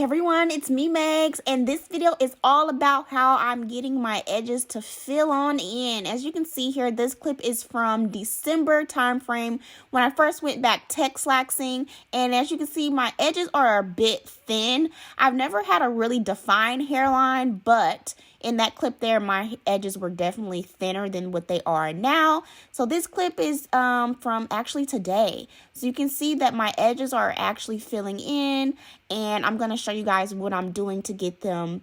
Hey everyone, it's me Megs, and this video is all about how I'm getting my edges to fill on in. As you can see here, this clip is from December time frame when I first went back texlaxing, and as you can see, my edges are a bit thin. I've never had a really defined hairline, but in that clip there, my edges were definitely thinner than what they are now. So this clip is from actually today. So you can see that my edges are actually filling in, and I'm going to show you guys what I'm doing to get them,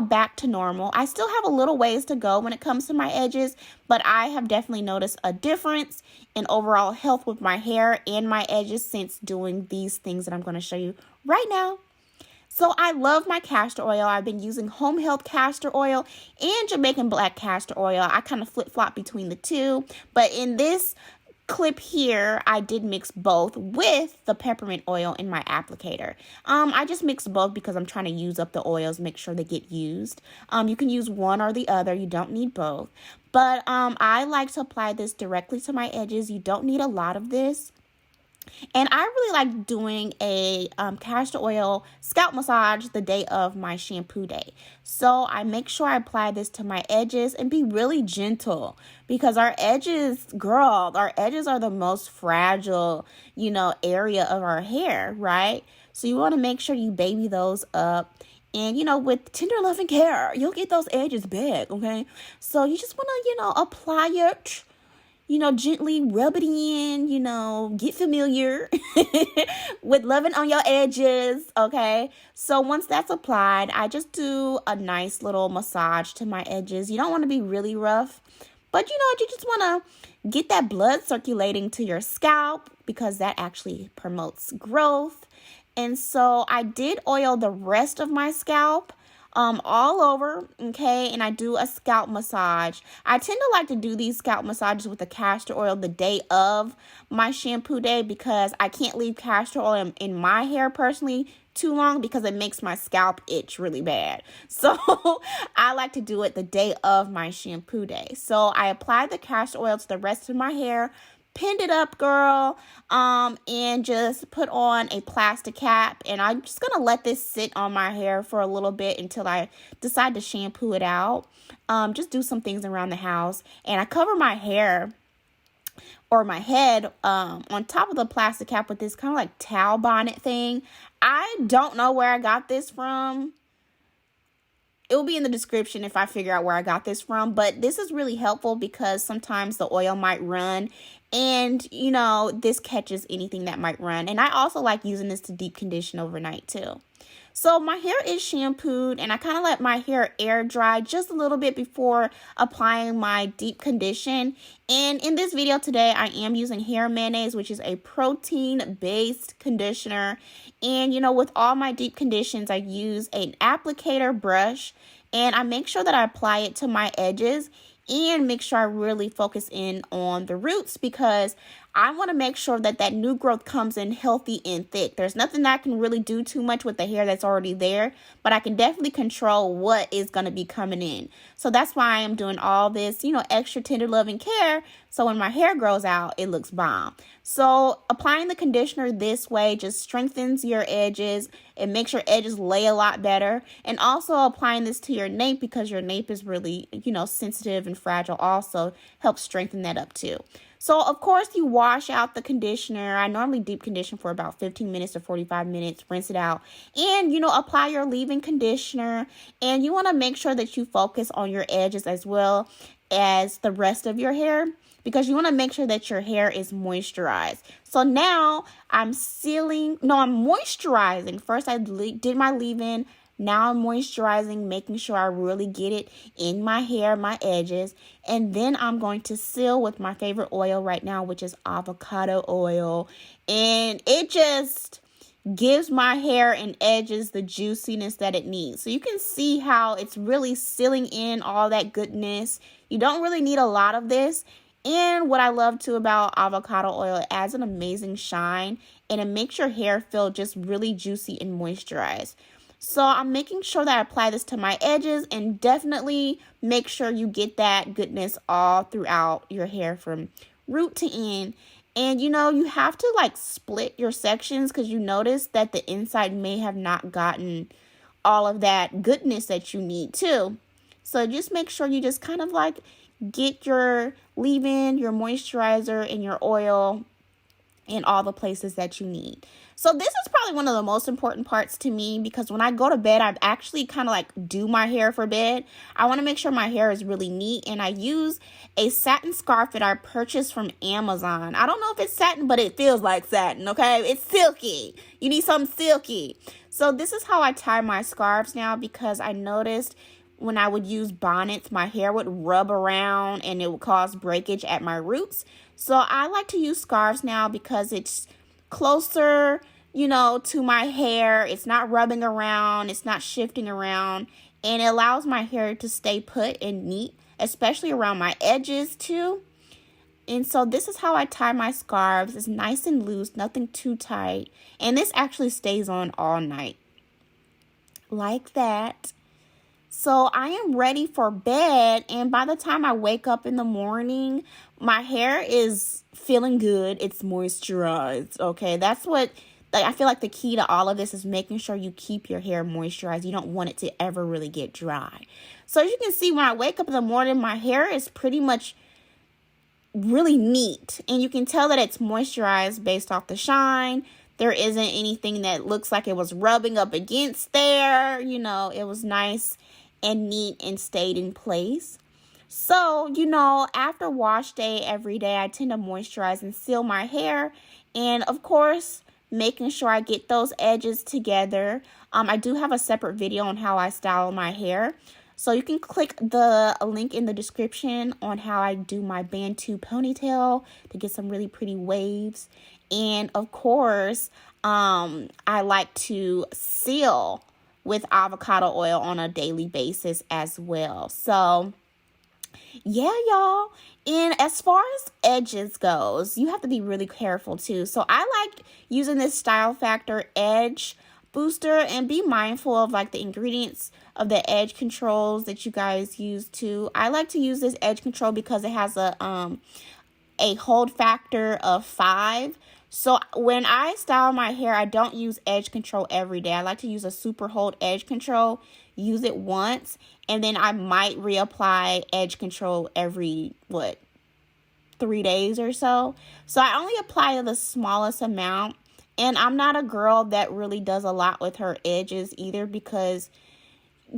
back to normal. I still have a little ways to go when it comes to my edges, but I have definitely noticed a difference in overall health with my hair and my edges since doing these things that I'm going to show you right now. So I love my castor oil. I've been using home health castor oil and Jamaican black castor oil. I kind of flip-flop between the two, but in this clip here, I did mix both with the peppermint oil in my applicator. I just mixed both because I'm trying to use up the oils, make sure they get used. You can use one or the other. You don't need both. But I like to apply this directly to my edges. You don't need a lot of this. And I really like doing a castor oil scalp massage the day of my shampoo day. So I make sure I apply this to my edges and be really gentle because our edges, our edges are the most fragile, area of our hair, right? So you want to make sure you baby those up. And, with tender loving care, you'll get those edges back, okay? So you just want to, apply it. Gently rub it in, get familiar with loving on your edges, okay? So once that's applied, I just do a nice little massage to my edges. You don't want to be really rough, but you just want to get that blood circulating to your scalp because that actually promotes growth. And so I did oil the rest of my scalp all over, okay, and I do a scalp massage. I tend to like to do these scalp massages with the castor oil the day of my shampoo day because I can't leave castor oil in my hair personally too long because it makes my scalp itch really bad. So I like to do it the day of my shampoo day. So I applied the castor oil to the rest of my hair, pinned it up, girl, and just put on a plastic cap, and I'm just gonna let this sit on my hair for a little bit until I decide to shampoo it out. Just do some things around the house, and I cover my hair or my head on top of the plastic cap with this kind of like towel bonnet thing. I don't know where I got this from. It will be in the description if I figure out where I got this from, but this is really helpful because sometimes the oil might run and, this catches anything that might run. And I also like using this to deep condition overnight too. So my hair is shampooed and I kind of let my hair air dry just a little bit before applying my deep condition. And in this video today, I am using Hair Mayonnaise, which is a protein-based conditioner. And, with all my deep conditions, I use an applicator brush and I make sure that I apply it to my edges and make sure I really focus in on the roots because I want to make sure that that new growth comes in healthy and thick. There's nothing that I can really do too much with the hair that's already there, but I can definitely control what is going to be coming in. So that's why I am doing all this, extra tender loving care. So when my hair grows out, it looks bomb. So applying the conditioner this way just strengthens your edges. It makes your edges lay a lot better. And also applying this to your nape because your nape is really, sensitive and fragile also helps strengthen that up too. So, of course, you wash out the conditioner. I normally deep condition for about 15 minutes to 45 minutes, rinse it out, and, apply your leave-in conditioner. And you want to make sure that you focus on your edges as well as the rest of your hair because you want to make sure that your hair is moisturized. So now I'm moisturizing. First, I did my leave-in. Now I'm moisturizing, making sure I really get it in my hair, my edges. And then I'm going to seal with my favorite oil right now, which is avocado oil. And it just gives my hair and edges the juiciness that it needs. So you can see how it's really sealing in all that goodness. You don't really need a lot of this. And what I love too about avocado oil, it adds an amazing shine and it makes your hair feel just really juicy and moisturized. So I'm making sure that I apply this to my edges and definitely make sure you get that goodness all throughout your hair from root to end. And you have to like split your sections because you notice that the inside may have not gotten all of that goodness that you need too. So just make sure you just kind of like get your leave-in, your moisturizer, and your oil in all the places that you need. So this is probably one of the most important parts to me because when I go to bed, I actually kind of like do my hair for bed. I want to make sure my hair is really neat, and I use a satin scarf that I purchased from Amazon. I don't know if it's satin, but it feels like satin, okay? It's silky. You need something silky. So this is how I tie my scarves now because I noticed when I would use bonnets, my hair would rub around and it would cause breakage at my roots. So I like to use scarves now because it's closer, to my hair. It's not rubbing around. It's not shifting around. And it allows my hair to stay put and neat, especially around my edges too. And so this is how I tie my scarves. It's nice and loose, nothing too tight. And this actually stays on all night. Like that. So I am ready for bed, and by the time I wake up in the morning, my hair is feeling good. It's moisturized, okay? That's what, I feel like the key to all of this is making sure you keep your hair moisturized. You don't want it to ever really get dry. So as you can see, when I wake up in the morning, my hair is pretty much really neat, and you can tell that it's moisturized based off the shine. There isn't anything that looks like it was rubbing up against there. It was nice and neat and stayed in place. So, after wash day every day, I tend to moisturize and seal my hair. And of course, making sure I get those edges together. I do have a separate video on how I style my hair. So you can click the link in the description on how I do my Bantu ponytail to get some really pretty waves. And of course, I like to seal with avocado oil on a daily basis as well. So yeah, y'all. And as far as edges goes, you have to be really careful too. So I like using this Style Factor Edge Booster, and be mindful of like the ingredients of the edge controls that you guys use too. I like to use this edge control because it has a hold factor of 5. So when I style my hair, I don't use edge control every day. I like to use a super hold edge control, use it once, and then I might reapply edge control every, 3 days or so. So I only apply the smallest amount, and I'm not a girl that really does a lot with her edges either because,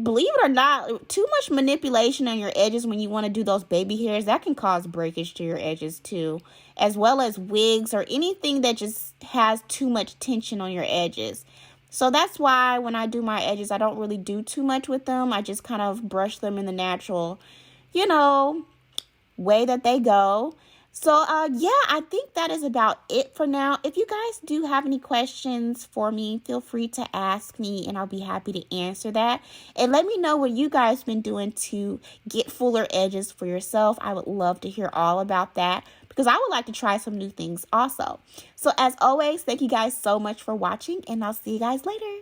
believe it or not, too much manipulation on your edges when you want to do those baby hairs, that can cause breakage to your edges too, as well as wigs or anything that just has too much tension on your edges. So that's why when I do my edges, I don't really do too much with them. I just kind of brush them in the natural, way that they go. So, yeah, I think that is about it for now. If you guys do have any questions for me, feel free to ask me and I'll be happy to answer that. And let me know what you guys been doing to get fuller edges for yourself. I would love to hear all about that because I would like to try some new things also. So, as always, thank you guys so much for watching and I'll see you guys later.